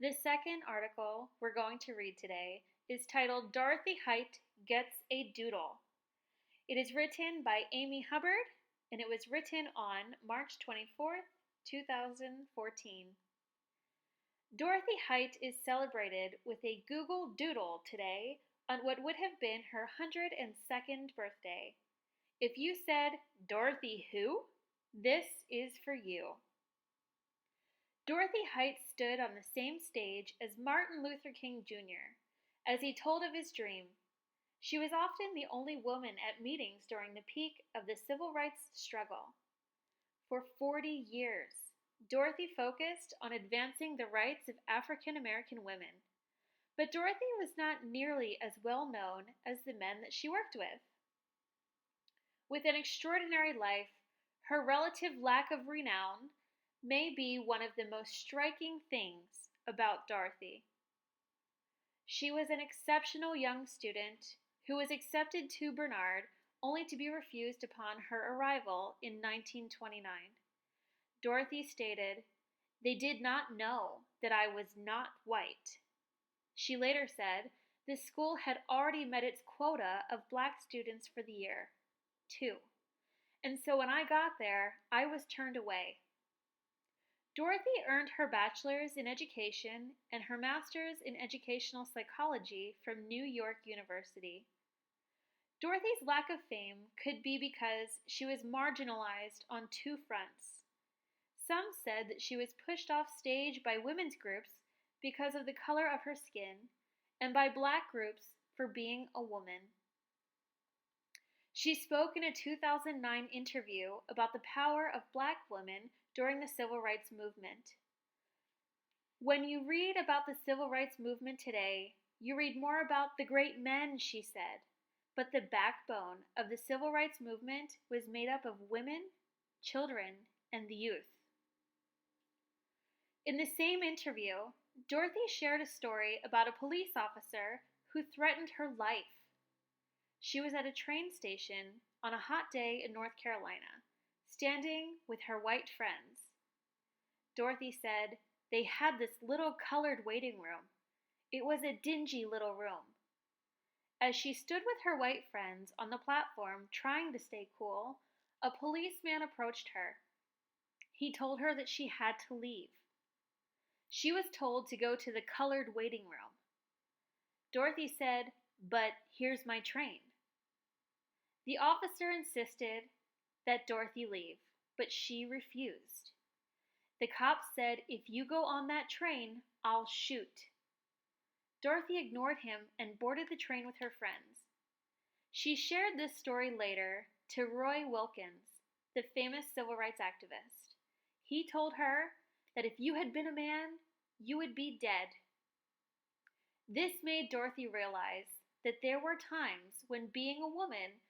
The second article we're going to read today is titled Dorothy Height Gets a Doodle. It is written by Amy Hubbard and it was written on March 24th, 2014. Dorothy Height is celebrated with a Google Doodle today on what would have been her 102nd birthday. If you said, Dorothy who? This is for you. Dorothy Height stood on the same stage as Martin Luther King Jr. as he told of his dream. She was often the only woman at meetings during the peak of the civil rights struggle. For 40 years, Dorothy focused on advancing the rights of African American women. But Dorothy was not nearly as well known as the men that she worked with. With an extraordinary life, her relative lack of renown may be one of the most striking things about Dorothy. She was an exceptional young student who was accepted to Barnard only to be refused upon her arrival in 1929. Dorothy stated, "They did not know that I was not white." She later said the school had already met its quota of black students for the year, 2. And so when I got there, I was turned away. Dorothy earned her bachelor's in education and her master's in educational psychology from New York University. Dorothy's lack of fame could be because she was marginalized on two fronts. Some said that she was pushed off stage by women's groups because of the color of her skin, and by black groups for being a woman. She spoke in a 2009 interview about the power of black women during the civil rights movement. "When you read about the civil rights movement today, you read more about the great men," she said, "but the backbone of the civil rights movement was made up of women, children, and the youth." In the same interview, Dorothy shared a story about a police officer who threatened her life. She was at a train station on a hot day in North Carolina, standing with her white friends. Dorothy said they had this little colored waiting room. It was a dingy little room. As she stood with her white friends on the platform trying to stay cool, a policeman approached her. He told her that she had to leave. She was told to go to the colored waiting room. Dorothy said, "But here's my train." The officer insisted that Dorothy leave, but she refused. The cop said, "If you go on that train, I'll shoot." Dorothy ignored him and boarded the train with her friends. She shared this story later to Roy Wilkins, the famous civil rights activist. He told her that if you had been a man, you would be dead. This made Dorothy realize that there were times when being a woman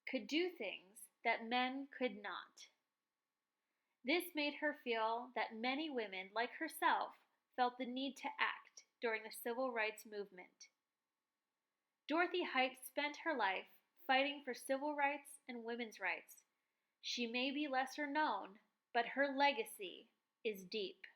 could do things that men could not. This made her feel that many women like herself felt the need to act during the civil rights movement. Dorothy Height spent her life fighting for civil rights and women's rights. She may be lesser known, but her legacy is deep.